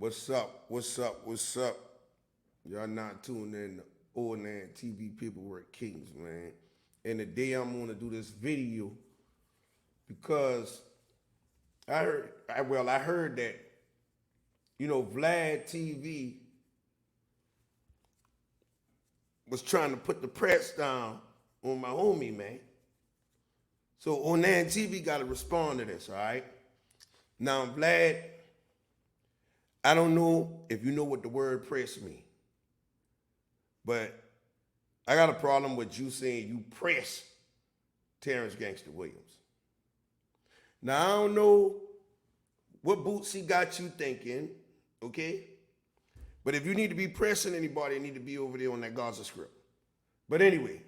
What's up? What's up? What's up? Y'all not tuned in to Onan TV Paperwork Kings, man. And today I'm gonna do this video because I heard that, Vlad TV was trying to put the press down on my homie, man. So Onan TV got to respond to this, all right? Now, Vlad, I don't know if you know what the word press means, but I got a problem with you saying you press Terrence Gangster Williams. Now, I don't know what Bootsy got you thinking, okay? But if you need to be pressing anybody, it need to be over there on that Gaza script. But anyway,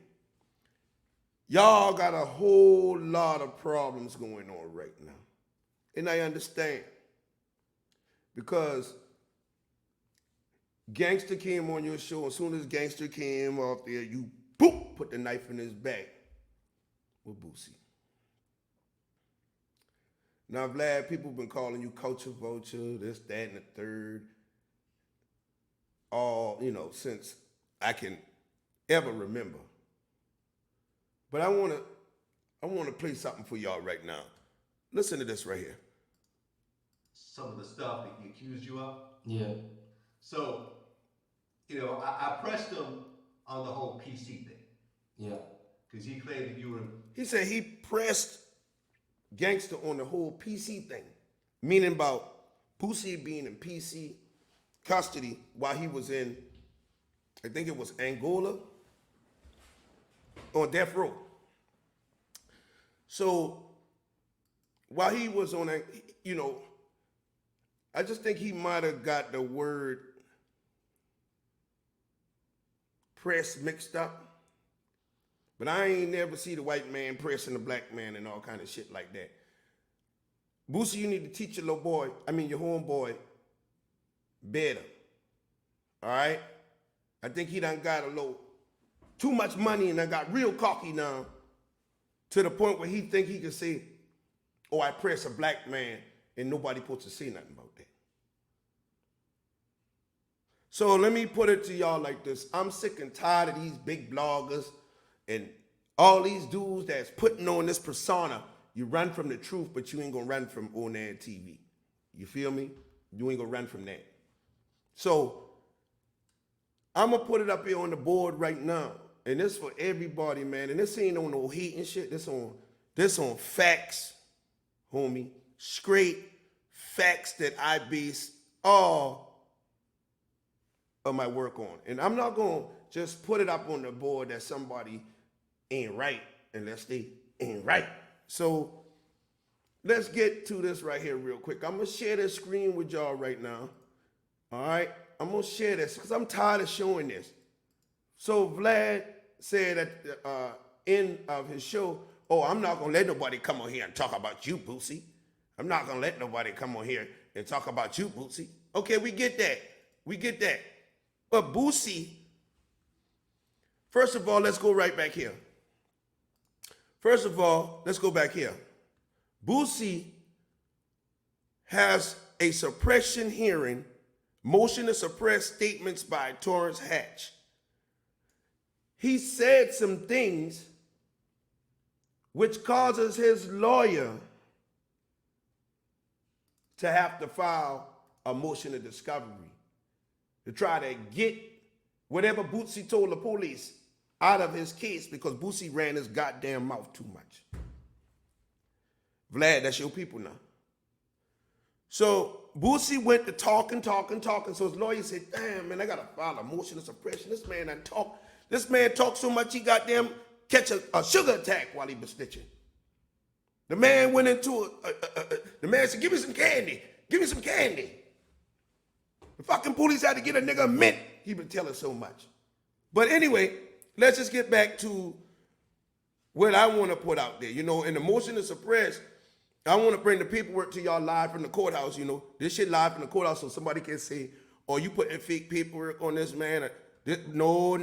y'all got a whole lot of problems going on right now. And I understand. Because Gangster came on your show. As soon as Gangster came off there, you boop, put the knife in his back with Boosie. Now, Vlad, people been calling you culture vulture, this, that, and the third. All, since I can ever remember. But I wanna play something for y'all right now. Listen to this right here. Some of the stuff that he accused you of. Yeah. So, I pressed him on the whole PC thing. Yeah. Because he claimed that you were. He said he pressed Gangster on the whole PC thing, meaning about Boosie being in PC custody while he was in, I think it was Angola, on death row. So while he was on that, I just think he might have got the word press mixed up. But I ain't never see the white man pressing the black man and all kind of shit like that. Boosie, you need to teach your your homeboy better. All right? I think he done got a little too much money and I got real cocky now to the point where he think he can say, oh, I press a black man and nobody supposed to say nothing about that. So let me put it to y'all like this. I'm sick and tired of these big bloggers and all these dudes that's putting on this persona. You run from the truth, but you ain't gonna run from Onan TV. You feel me? You ain't gonna run from that. So I'm gonna put it up here on the board right now. And this for everybody, man. And this ain't on no hate and shit. This on facts, homie. Straight facts that I base all of my work on. And I'm not gonna just put it up on the board that somebody ain't right unless they ain't right. So let's get to this right here real quick. I'm gonna share this screen with y'all right now. All right, I'm gonna share this because I'm tired of showing this. So Vlad said at the end of his show, oh, I'm not gonna let nobody come on here and talk about you, Boosie. I'm not gonna let nobody come on here and talk about you, Boosie. Okay, we get that. We get that. But Boosie, first of all, let's go right back here. First of all, let's go back here. Boosie has a suppression hearing, motion to suppress statements by Torrance Hatch. He said some things which causes his lawyer to have to file a motion of discovery to try to get whatever Boosie told the police out of his case because Boosie ran his goddamn mouth too much. Vlad, that's your people now. So Boosie went to talking. So his lawyer said, damn, man, I got to file a motion of suppression. This man talked so much he goddamn catch a sugar attack while he was snitching. The man went into the man said, give me some candy. Give me some candy. The fucking police had to get a nigga mint. He been telling so much. But anyway, let's just get back to what I want to put out there. In the motion to suppress, I want to bring the paperwork to y'all live from the courthouse. This shit live from the courthouse so somebody can say, oh, you putting fake paperwork on this man. No.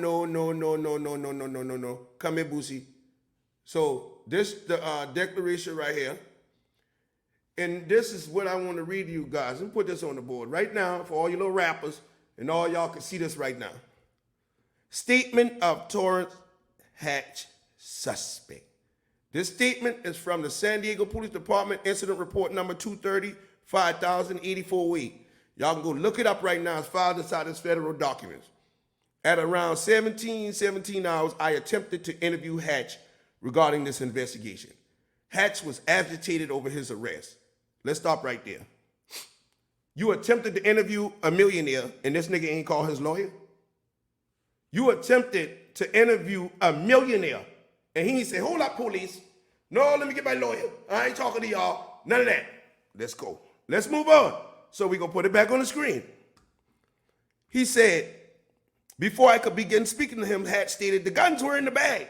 Come here, Boosie. So this the declaration right here. And this is what I want to read to you guys. Let me put this on the board right now for all you little rappers, and all y'all can see this right now. Statement of Torrance Hatch suspect. This statement is from the San Diego Police Department Incident Report number 230, 5084-8. Y'all can go look it up right now. It's filed inside this federal documents. At around 17 hours, I attempted to interview Hatch regarding this investigation. Hatch was agitated over his arrest. Let's stop right there. You attempted to interview a millionaire, and this nigga ain't called his lawyer? You attempted to interview a millionaire, and he said, hold up, police. No, let me get my lawyer. I ain't talking to y'all. None of that. Let's go. Let's move on. So we're going to put it back on the screen. He said, before I could begin speaking to him, Hatch stated, the guns were in the bag.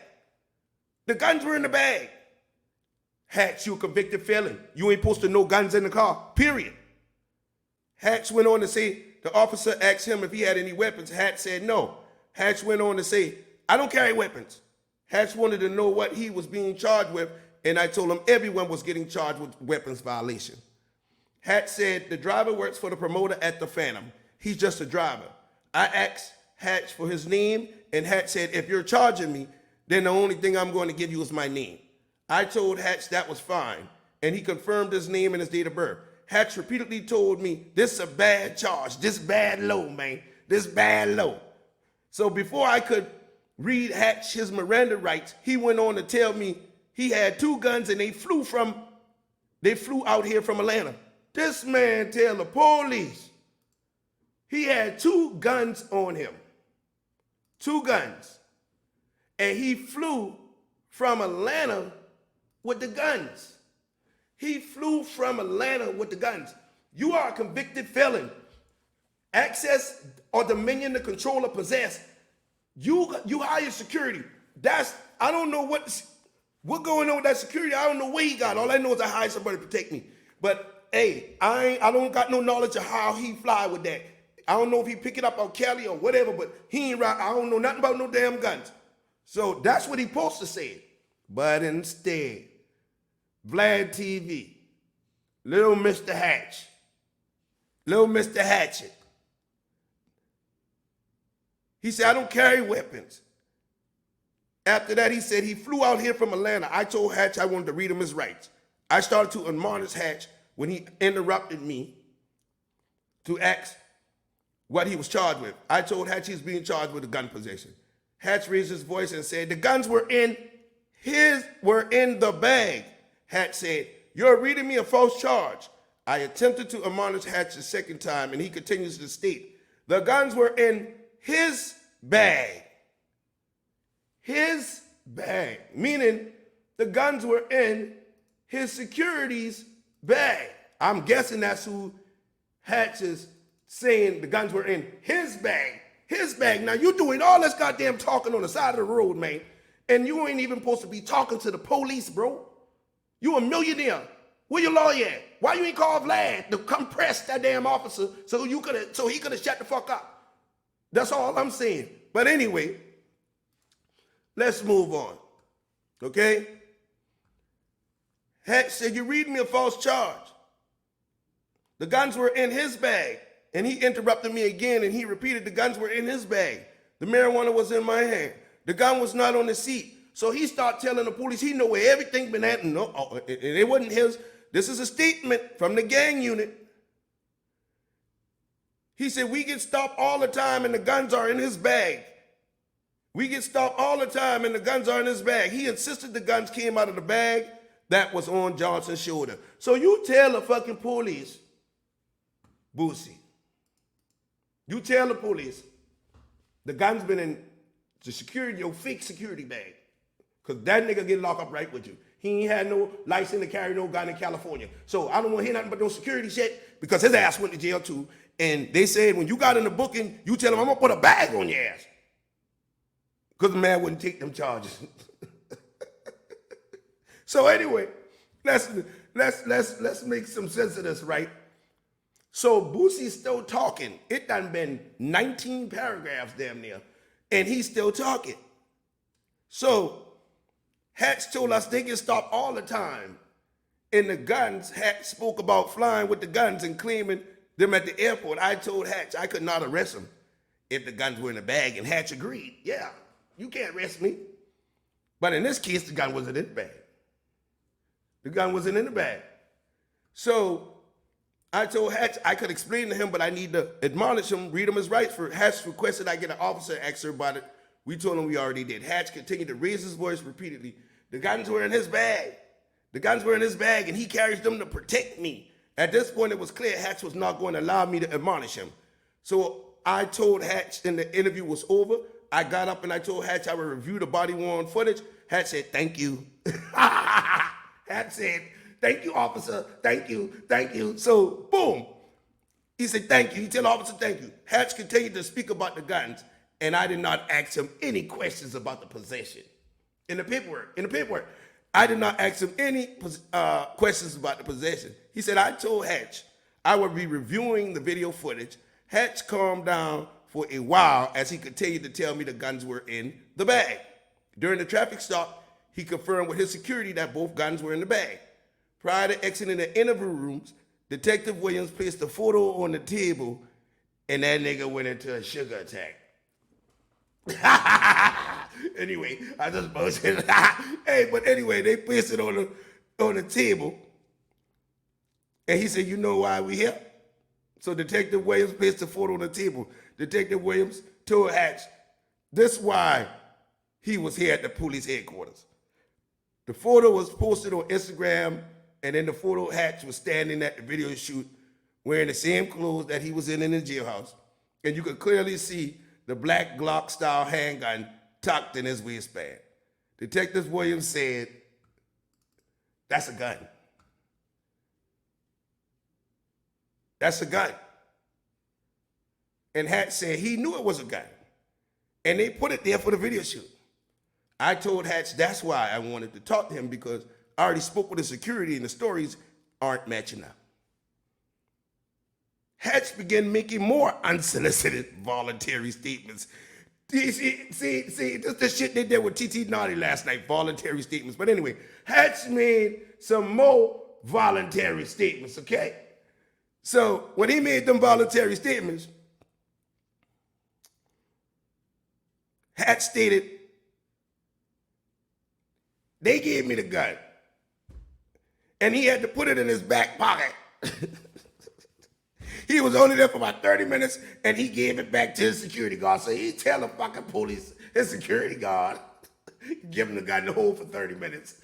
The guns were in the bag. Hatch, you a convicted felon. You ain't supposed to know guns in the car, period. Hatch went on to say, the officer asked him if he had any weapons. Hatch said no. Hatch went on to say, I don't carry weapons. Hatch wanted to know what he was being charged with, and I told him everyone was getting charged with weapons violation. Hatch said the driver works for the promoter at the Phantom. He's just a driver. I asked Hatch for his name, and Hatch said, if you're charging me, then the only thing I'm going to give you is my name. I told Hatch that was fine, and he confirmed his name and his date of birth. Hatch repeatedly told me, this is a bad charge, this bad low, man, this bad low. So before I could read Hatch his Miranda rights, he went on to tell me he had 2 guns and they flew out here from Atlanta. This man tell the police he had 2 guns on him. 2 guns. And he flew from Atlanta with the guns. He flew from Atlanta with the guns. You are a convicted felon. Access or dominion to control or possess. You hire security. I don't know what going on with that security. I don't know where he got. All I know is I hired somebody to protect me. But hey, I don't got no knowledge of how he fly with that. I don't know if he pick it up on Cali or whatever, but he ain't right. I don't know nothing about no damn guns. So that's what he supposed to say. But instead, Vlad TV, little Mr. Hatch, little Mr. Hatchet, he said, I don't carry weapons. After that, he said he flew out here from Atlanta. I told Hatch I wanted to read him his rights. I started to admonish Hatch when he interrupted me to ask what he was charged with. I told Hatch he was being charged with a gun possession. Hatch raised his voice and said, the guns were in the bag. Hatch said, you're reading me a false charge. I attempted to admonish Hatch a second time, and he continues to state, the guns were in his bag. His bag, meaning the guns were in his security's bag. I'm guessing that's who Hatch is saying the guns were in his bag. His bag. Now you doing all this goddamn talking on the side of the road, man, and you ain't even supposed to be talking to the police, bro. You a millionaire. Where your lawyer at? Why you ain't call Vlad to come press that damn officer so he could have shut the fuck up? That's all I'm saying. But anyway, let's move on. Okay? Hatch said, you're reading me a false charge. The guns were in his bag. And he interrupted me again, and he repeated, the guns were in his bag. The marijuana was in my hand. The gun was not on the seat. So he started telling the police he know where everything been at. And it wasn't his. This is a statement from the gang unit. He said, we get stopped all the time and the guns are in his bag. We get stopped all the time and the guns are in his bag. He insisted the guns came out of the bag that was on Johnson's shoulder. So you tell the fucking police, Boosie, you tell the police the gun's been in the security, your fake security bag. Because that nigga get locked up right with you. He ain't had no license to carry no gun in California. So I don't want to hear nothing but no security shit because his ass went to jail too. And they said when you got in the booking, you tell him I'm going to put a bag on your ass. Because the man wouldn't take them charges. So anyway, let's make some sense of this, right? So Boosie's still talking. It done been 19 paragraphs damn near, and he's still talking. So Hatch told us they get stopped all the time, And the guns, Hatch spoke about flying with the guns and claiming them at the airport. I told Hatch I could not arrest him if the guns were in a bag, and Hatch agreed. Yeah, you can't arrest me. But in this case, the gun wasn't in the bag. The gun wasn't in the bag. So I told Hatch I could explain to him, but I need to admonish him, read him his rights. For Hatch requested I get an officer to ask her about it. We told him we already did. Hatch continued to raise his voice repeatedly. The guns were in his bag. The guns were in his bag, and he carries them to protect me. At this point, it was clear Hatch was not going to allow me to admonish him. So I told Hatch, and the interview was over. I got up and I told Hatch I would review the body-worn footage. Hatch said, thank you. Hatch said, thank you, officer. Thank you. Thank you. So, boom. He said, thank you. He told the officer, thank you. Hatch continued to speak about the guns, and I did not ask him any questions about the possession. In the paperwork, I did not ask him any questions about the possession. He said, I told Hatch I would be reviewing the video footage. Hatch calmed down for a while as he continued to tell me the guns were in the bag. During the traffic stop, he confirmed with his security that both guns were in the bag. Prior to exiting the interview rooms, Detective Williams placed a photo on the table, and that nigga went into a sugar attack. Anyway, I just bullshit. Hey, but anyway, they placed it on the table, and he said, "You know why we here?" So Detective Williams placed the photo on the table. Detective Williams told Hatch, "This is why he was here at the police headquarters." The photo was posted on Instagram, and in the photo, Hatch was standing at the video shoot wearing the same clothes that he was in the jailhouse, and you could clearly see the black Glock-style handgun tucked in his waistband. Detective Williams said, "That's a gun. That's a gun." And Hatch said he knew it was a gun, and they put it there for the video shoot. I told Hatch that's why I wanted to talk to him, because I already spoke with the security and the stories aren't matching up. Hatch began making more unsolicited voluntary statements. See, this the shit they did with TT Naughty last night, voluntary statements. But anyway, Hatch made some more voluntary statements, okay? So when he made them voluntary statements, Hatch stated, they gave me the gun, and he had to put it in his back pocket. He was only there for about 30 minutes, and he gave it back to his security guard. So he tell the fucking police, his security guard, give him the gun to hold for 30 minutes.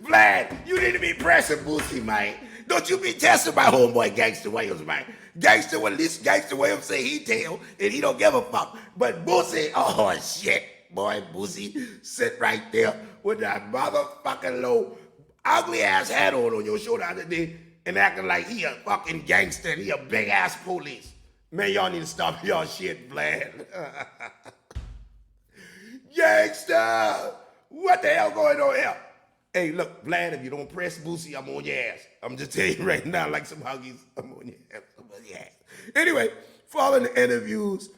Vlad, you need to be pressing Boosie, man. Don't you be testing my homeboy Gangster Williams, man. Gangster Williams say he tell, and he don't give a fuck. But Boosie, oh shit, boy, Boosie, sit right there with that motherfucking low, ugly ass hat on your shoulder the other day, and acting like he a fucking gangster and he a big ass police. Man, y'all need to stop y'all shit, Vlad. Gangster! What the hell going on here? Hey, look, Vlad, if you don't press Boosie, I'm on your ass. I'm just telling you right now, like some huggies, I'm on your ass. Anyway, following the interviews,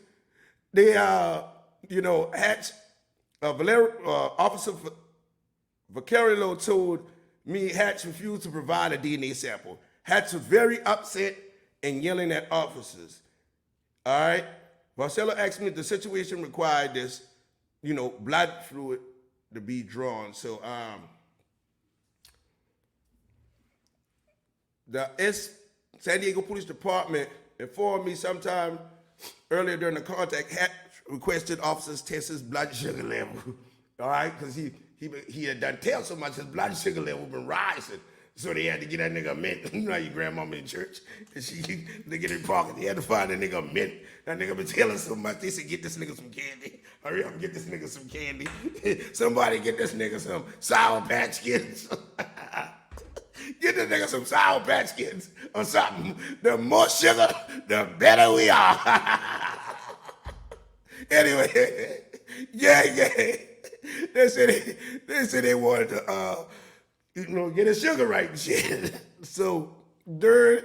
they, Hatch, Officer Vaccaro told me Hatch refused to provide a DNA sample. Hatch was very upset and yelling at officers. All right? Vaccaro asked me if the situation required this, blood fluid to be drawn. So, the San Diego Police Department informed me sometime earlier during the contact, Hatch requested officers test his blood sugar level. All right? Because he had done tell so much, his blood sugar level been rising. So they had to get that nigga a mint. You know your grandmama in church, and they get in pocket. They had to find that nigga a mint. That nigga been telling so much. They said, get this nigga some candy. Hurry up, get this nigga some candy. Somebody get this nigga some Sour Patch Kids. Get this nigga some Sour Patch Kids or something. The more sugar, the better we are. Anyway, yeah. They said they wanted to, get his sugar right and shit. So during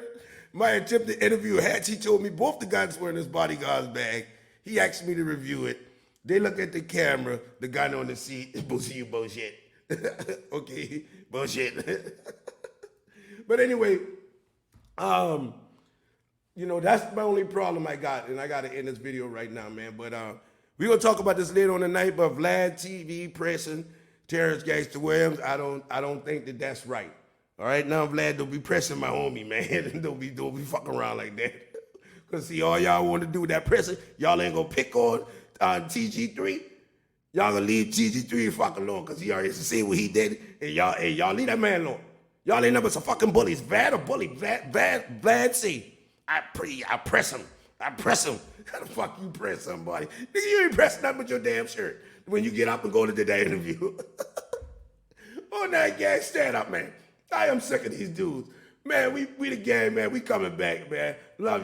my attempted interview, Hatch, he told me both the guns were in his bodyguard's bag. He asked me to review it. They look at the camera, the gun on the seat, Boosie, you bullshit. Okay, Bullshit. But anyway, you know, that's my only problem I got, and I got to end this video right now, man. But we're going to talk about this later on tonight, but Vlad TV pressing Terrence Gangster Williams, I don't think that that's right. All right, now Vlad, don't be pressing my homie, man. don't be fucking around like that. Because see, all y'all want to do with that pressing, y'all ain't going to pick on TG3. Y'all going to leave TG3 fucking alone because he already seen what he did, and y'all leave that man alone. Y'all ain't never some fucking bullies. Vlad a bully. Vlad say, I press him. I press him. How the fuck you press somebody? Nigga, you ain't press nothing but your damn shirt when you get up and go to that interview. Oh, now, gang, stand up, man. I am sick of these dudes. Man, we the gang, man. We coming back, man. Love you.